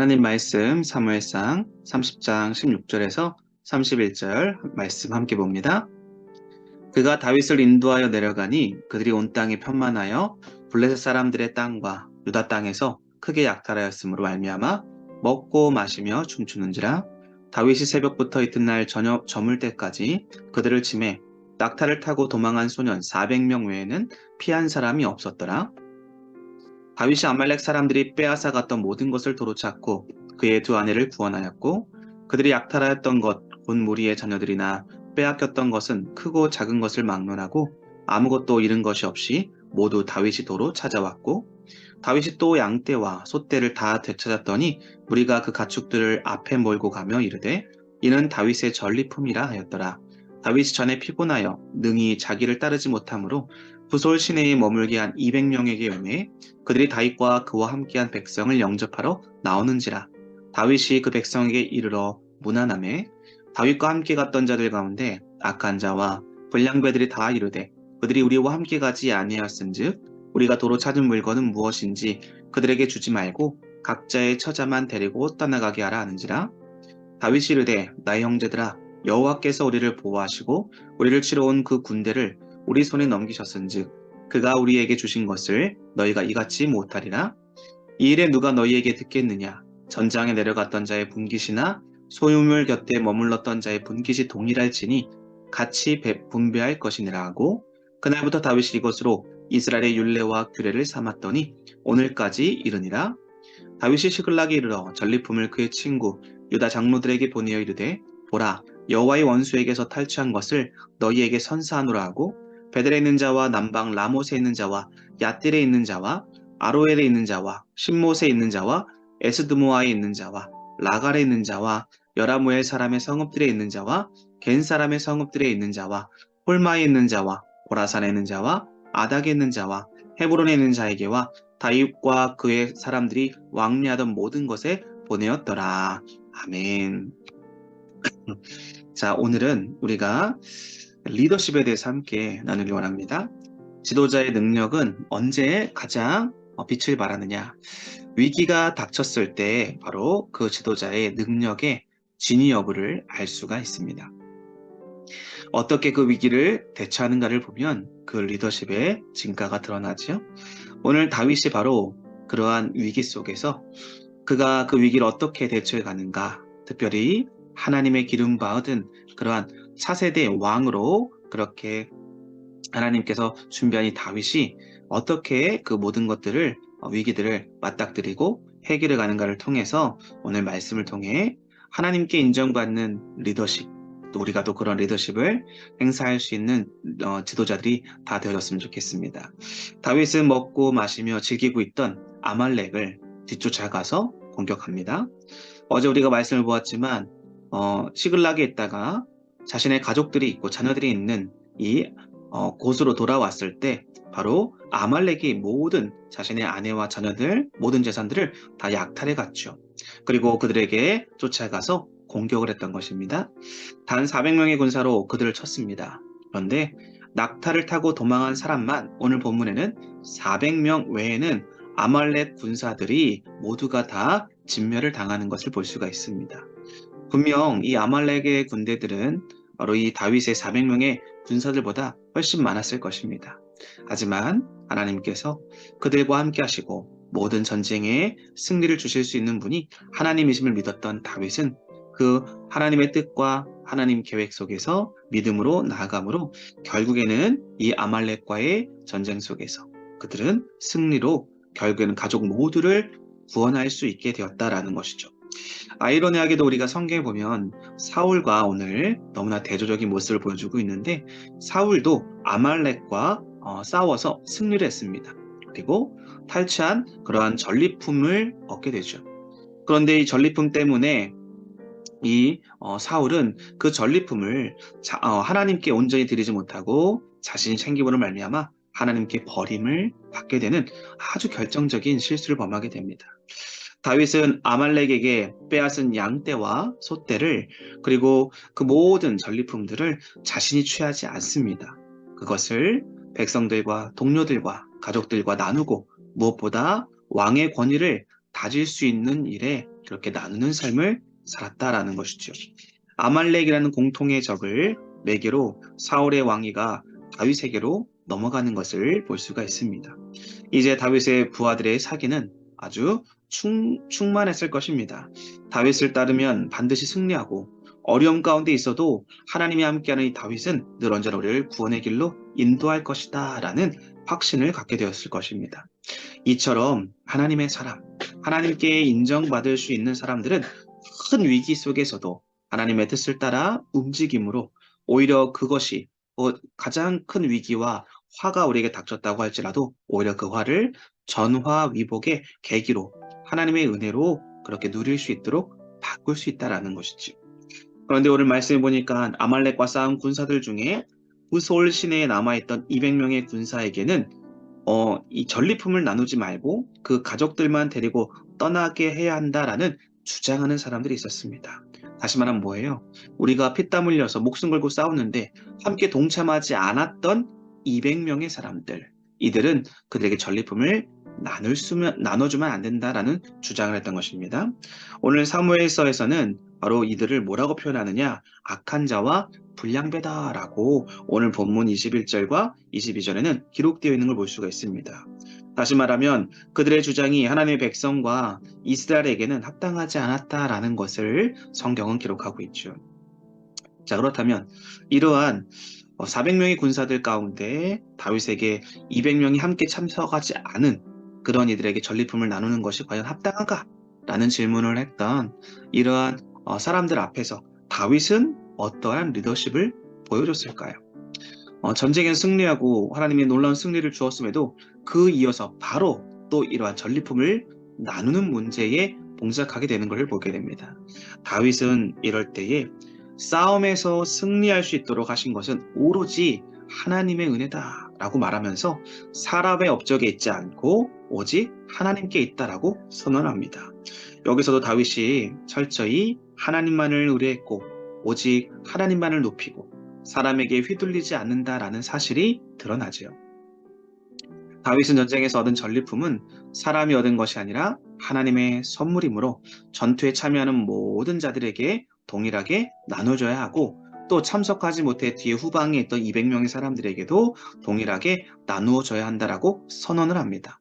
하나님 말씀 사무엘상 30장 16절에서 31절 말씀 함께 봅니다. 그가 다윗을 인도하여 내려가니 그들이 온 땅에 편만하여 블레셋 사람들의 땅과 유다 땅에서 크게 약탈하였으므로 말미암아 먹고 마시며 춤추는지라. 다윗이 새벽부터 이튿날 저녁 저물 때까지 그들을 치매 낙타를 타고 도망한 소년 400명 외에는 피한 사람이 없었더라. 다윗이 아말렉 사람들이 빼앗아 갔던 모든 것을 도로 찾고 그의 두 아내를 구원하였고, 그들이 약탈하였던 것 곧 무리의 자녀들이나 빼앗겼던 것은 크고 작은 것을 막론하고 아무것도 잃은 것이 없이 모두 다윗이 도로 찾아왔고, 다윗이 또 양떼와 소떼를 다 되찾았더니 무리가 그 가축들을 앞에 몰고 가며 이르되 이는 다윗의 전리품이라 하였더라. 다윗이 전에 피곤하여 능히 자기를 따르지 못하므로 부솔 시내에 머물게 한 200명에게 오매 그들이 다윗과 그와 함께한 백성을 영접하러 나오는지라. 다윗이 그 백성에게 이르러 문안하매 다윗과 함께 갔던 자들 가운데 악한 자와 불량배들이 다 이르되 그들이 우리와 함께 가지 아니하였은즉 우리가 도로 찾은 물건은 무엇인지 그들에게 주지 말고 각자의 처자만 데리고 떠나가게 하라 하는지라. 다윗이 이르되 나의 형제들아, 여호와께서 우리를 보호하시고 우리를 치러 온 그 군대를 우리 손에 넘기셨은즉 그가 우리에게 주신 것을 너희가 이같이 못하리라. 이 일에 누가 너희에게 듣겠느냐? 전장에 내려갔던 자의 분깃이나 소유물 곁에 머물렀던 자의 분깃이 동일할지니 같이 분배할 것이니라 하고, 그날부터 다윗이 이것으로 이스라엘의 율례와 규례를 삼았더니 오늘까지 이르니라. 다윗이 시글락에 이르러 전리품을 그의 친구 유다 장로들에게 보내어 이르되 보라, 여호와의 원수에게서 탈취한 것을 너희에게 선사하노라 하고, 베델에 있는 자와 남방 라못에 있는 자와 야딜에 있는 자와 아로엘에 있는 자와 신못에 있는 자와 에스드모아에 있는 자와 라갈에 있는 자와 여라무엘 사람의 성읍들에 있는 자와 겐 사람의 성읍들에 있는 자와 홀마에 있는 자와 고라산에 있는 자와 아닥에 있는 자와 헤브론에 있는 자에게와 다윗과 그의 사람들이 왕래하던 모든 것에 보내었더라. 아멘. 자, 오늘은 우리가 리더십에 대해서 함께 나누기 원합니다. 지도자의 능력은 언제 가장 빛을 발하느냐? 위기가 닥쳤을 때 바로 그 지도자의 능력의 진위 여부를 알 수가 있습니다. 어떻게 그 위기를 대처하는가를 보면 그 리더십의 진가가 드러나죠. 오늘 다윗이 바로 그러한 위기 속에서 그가 그 위기를 어떻게 대처해 가는가, 특별히 하나님의 기름 받은 그러한 차세대 왕으로 그렇게 하나님께서 준비한 이 다윗이 어떻게 그 모든 것들을 위기들을 맞닥뜨리고 해결해 가는가를 통해서 오늘 말씀을 통해 하나님께 인정받는 리더십, 또 우리가 또 그런 리더십을 행사할 수 있는 지도자들이 다 되어졌으면 좋겠습니다. 다윗은 먹고 마시며 즐기고 있던 아말렉을 뒤쫓아가서 공격합니다. 어제 우리가 말씀을 보았지만 시글락에 있다가 자신의 가족들이 있고 자녀들이 있는 이 곳으로 돌아왔을 때 바로 아말렉이 모든 자신의 아내와 자녀들, 모든 재산들을 다 약탈해 갔죠. 그리고 그들에게 쫓아가서 공격을 했던 것입니다. 단 400명의 군사로 그들을 쳤습니다. 그런데 낙타를 타고 도망한 사람만 오늘 본문에는 400명 외에는 아말렉 군사들이 모두가 다 진멸을 당하는 것을 볼 수가 있습니다. 분명 이 아말렉의 군대들은 바로 이 다윗의 400명의 군사들보다 훨씬 많았을 것입니다. 하지만 하나님께서 그들과 함께 하시고 모든 전쟁에 승리를 주실 수 있는 분이 하나님이심을 믿었던 다윗은 그 하나님의 뜻과 하나님 계획 속에서 믿음으로 나아감으로 결국에는 이 아말렉과의 전쟁 속에서 그들은 승리로 결국에는 가족 모두를 구원할 수 있게 되었다라는 것이죠. 아이러니하게도 우리가 성경에 보면 사울과 오늘 너무나 대조적인 모습을 보여주고 있는데, 사울도 아말렉과 싸워서 승리를 했습니다. 그리고 탈취한 그러한 전리품을 얻게 되죠. 그런데 이 전리품 때문에 이 사울은 그 전리품을 하나님께 온전히 드리지 못하고 자신이 챙김으로 말미암아 하나님께 버림을 받게 되는 아주 결정적인 실수를 범하게 됩니다. 다윗은 아말렉에게 빼앗은 양떼와 소떼를, 그리고 그 모든 전리품들을 자신이 취하지 않습니다. 그것을 백성들과 동료들과 가족들과 나누고 무엇보다 왕의 권위를 다질 수 있는 일에 그렇게 나누는 삶을 살았다라는 것이죠. 아말렉이라는 공통의 적을 매개로 사울의 왕위가 다윗에게로 넘어가는 것을 볼 수가 있습니다. 이제 다윗의 부하들의 사기는 아주 충만했을 것입니다. 다윗을 따르면 반드시 승리하고 어려움 가운데 있어도 하나님이 함께하는 이 다윗은 늘 언제나 우리를 구원의 길로 인도할 것이다 라는 확신을 갖게 되었을 것입니다. 이처럼 하나님의 사람, 하나님께 인정받을 수 있는 사람들은 큰 위기 속에서도 하나님의 뜻을 따라 움직임으로 오히려 그것이 가장 큰 위기와 화가 우리에게 닥쳤다고 할지라도 오히려 그 화를 전화위복의 계기로 하나님의 은혜로 그렇게 누릴 수 있도록 바꿀 수 있다라는 것이지. 그런데 오늘 말씀해 보니까 아말렉과 싸운 군사들 중에 부솔 시내에 남아있던 200명의 군사에게는 이 전리품을 나누지 말고 그 가족들만 데리고 떠나게 해야 한다라는 주장하는 사람들이 있었습니다. 다시 말하면 뭐예요? 우리가 피땀 흘려서 목숨 걸고 싸웠는데 함께 동참하지 않았던 200명의 사람들, 이들은 그들에게 전리품을 나눠주면 안 된다라는 주장을 했던 것입니다. 오늘 사무엘서에서는 바로 이들을 뭐라고 표현하느냐? 악한 자와 불량배다라고 오늘 본문 21절과 22절에는 기록되어 있는 걸 볼 수가 있습니다. 다시 말하면 그들의 주장이 하나님의 백성과 이스라엘에게는 합당하지 않았다라는 것을 성경은 기록하고 있죠. 자, 그렇다면 이러한 400명의 군사들 가운데 다윗에게 200명이 함께 참석하지 않은 그런 이들에게 전리품을 나누는 것이 과연 합당한가? 라는 질문을 했던 이러한 사람들 앞에서 다윗은 어떠한 리더십을 보여줬을까요? 전쟁에 승리하고 하나님이 놀라운 승리를 주었음에도 그 이어서 바로 또 이러한 전리품을 나누는 문제에 봉착하게 되는 것을 보게 됩니다. 다윗은 이럴 때에 싸움에서 승리할 수 있도록 하신 것은 오로지 하나님의 은혜다라고 말하면서 사람의 업적에 있지 않고 오직 하나님께 있다라고 선언합니다. 여기서도 다윗이 철저히 하나님만을 의뢰했고 오직 하나님만을 높이고 사람에게 휘둘리지 않는다라는 사실이 드러나죠. 다윗은 전쟁에서 얻은 전리품은 사람이 얻은 것이 아니라 하나님의 선물이므로 전투에 참여하는 모든 자들에게 동일하게 나눠줘야 하고 또 참석하지 못해 뒤에 후방에 있던 200명의 사람들에게도 동일하게 나누어줘야 한다라고 선언을 합니다.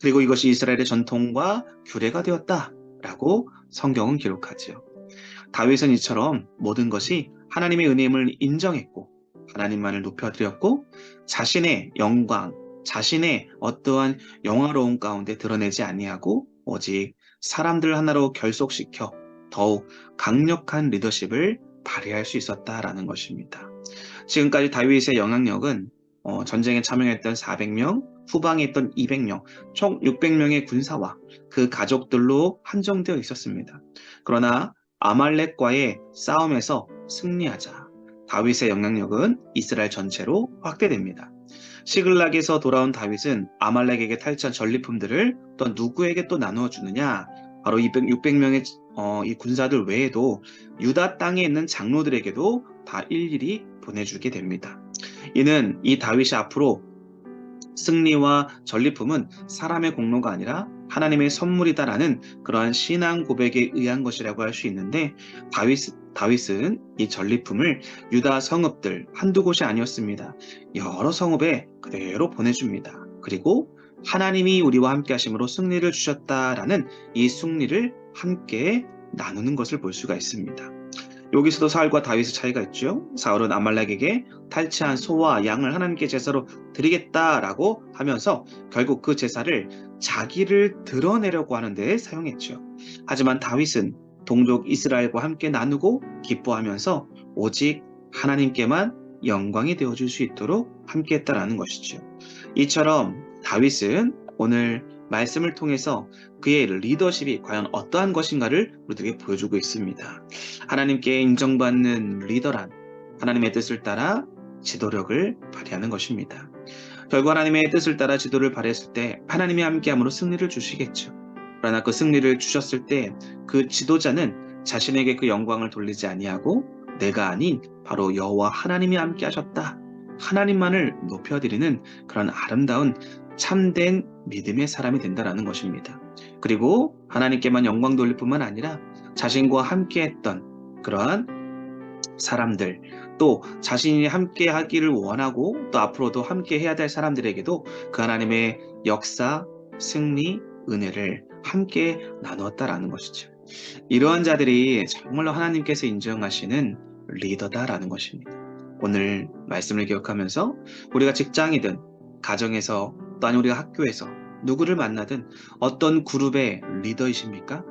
그리고 이것이 이스라엘의 전통과 규례가 되었다라고 성경은 기록하지요. 다윗은 이처럼 모든 것이 하나님의 은혜임을 인정했고 하나님만을 높여드렸고 자신의 영광, 자신의 어떠한 영화로움 가운데 드러내지 아니하고 오직 사람들 하나로 결속시켜 더욱 강력한 리더십을 발휘할 수 있었다라는 것입니다. 지금까지 다윗의 영향력은 전쟁에 참여했던 400명, 후방에 있던 200명, 총 600명의 군사와 그 가족들로 한정되어 있었습니다. 그러나 아말렉과의 싸움에서 승리하자 다윗의 영향력은 이스라엘 전체로 확대됩니다. 시글락에서 돌아온 다윗은 아말렉에게 탈취한 전리품들을 또 누구에게 또 나누어 주느냐? 바로 600명의 이 군사들 외에도 유다 땅에 있는 장로들에게도 다 일일이 보내주게 됩니다. 이는 이 다윗이 앞으로 승리와 전리품은 사람의 공로가 아니라 하나님의 선물이다라는 그러한 신앙 고백에 의한 것이라고 할 수 있는데 다윗은 이 전리품을 유다 성읍들 한두 곳이 아니었습니다. 여러 성읍에 그대로 보내줍니다. 그리고 하나님이 우리와 함께 하심으로 승리를 주셨다라는 이 승리를 함께 나누는 것을 볼 수가 있습니다. 여기서도 사울과 다윗의 차이가 있죠. 사울은 아말렉에게 탈취한 소와 양을 하나님께 제사로 드리겠다라고 하면서 결국 그 제사를 자기를 드러내려고 하는 데 사용했죠. 하지만 다윗은 동족 이스라엘과 함께 나누고 기뻐하면서 오직 하나님께만 영광이 되어줄 수 있도록 함께 했다라는 것이죠. 이처럼 다윗은 오늘 말씀을 통해서 그의 리더십이 과연 어떠한 것인가를 우리들에게 보여주고 있습니다. 하나님께 인정받는 리더란 하나님의 뜻을 따라 지도력을 발휘하는 것입니다. 결국 하나님의 뜻을 따라 지도를 발휘했을 때 하나님이 함께함으로 승리를 주시겠죠. 그러나 그 승리를 주셨을 때 그 지도자는 자신에게 그 영광을 돌리지 아니하고 내가 아닌 바로 여호와 하나님이 함께 하셨다. 하나님만을 높여드리는 그런 아름다운 참된 믿음의 사람이 된다라는 것입니다. 그리고 하나님께만 영광 돌릴 뿐만 아니라 자신과 함께 했던 그러한 사람들, 또 자신이 함께 하기를 원하고 또 앞으로도 함께 해야 될 사람들에게도 그 하나님의 역사, 승리, 은혜를 함께 나누었다라는 것이죠. 이러한 자들이 정말로 하나님께서 인정하시는 리더다라는 것입니다. 오늘 말씀을 기억하면서 우리가 직장이든 가정에서 또 아니 우리가 학교에서 누구를 만나든 어떤 그룹의 리더이십니까?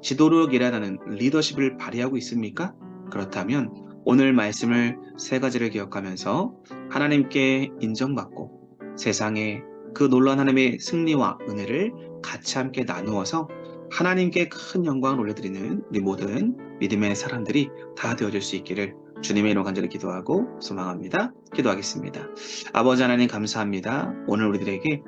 지도력이라는 리더십을 발휘하고 있습니까? 그렇다면 오늘 말씀을 세 가지를 기억하면서 하나님께 인정받고 세상에 그 놀라운 하나님의 승리와 은혜를 같이 함께 나누어서 하나님께 큰 영광을 올려드리는 우리 모든 믿음의 사람들이 다 되어줄 수 있기를 주님의 이름으로 간절히 기도하고 소망합니다. 기도하겠습니다. 아버지 하나님 감사합니다. 오늘 우리들에게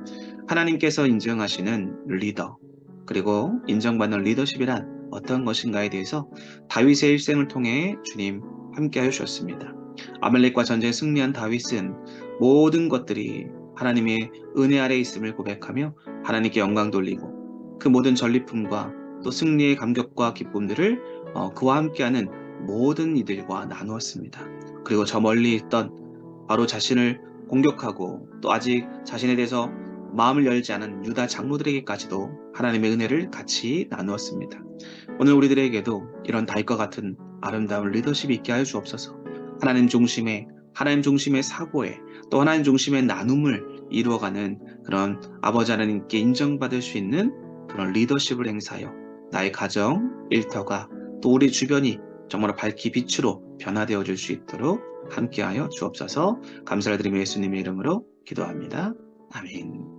하나님께서 인정하시는 리더 그리고 인정받는 리더십이란 어떤 것인가에 대해서 다윗의 일생을 통해 주님 함께 하셨습니다. 아말렉과 전쟁에 승리한 다윗은 모든 것들이 하나님의 은혜 아래 있음을 고백하며 하나님께 영광 돌리고 그 모든 전리품과 또 승리의 감격과 기쁨들을 그와 함께하는 모든 이들과 나누었습니다. 그리고 저 멀리 있던 바로 자신을 공격하고 또 아직 자신에 대해서 마음을 열지 않은 유다 장로들에게까지도 하나님의 은혜를 같이 나누었습니다. 오늘 우리들에게도 이런 다윗과 같은 아름다운 리더십이 있게 하여 주옵소서. 하나님 중심의 사고에 또 하나님 중심의 나눔을 이루어가는 그런 아버지 하나님께 인정받을 수 있는 그런 리더십을 행사하여 나의 가정, 일터가 또 우리 주변이 정말 밝기 빛으로 변화되어 줄 수 있도록 함께하여 주옵소서. 감사를 드리며 예수님의 이름으로 기도합니다. 아멘.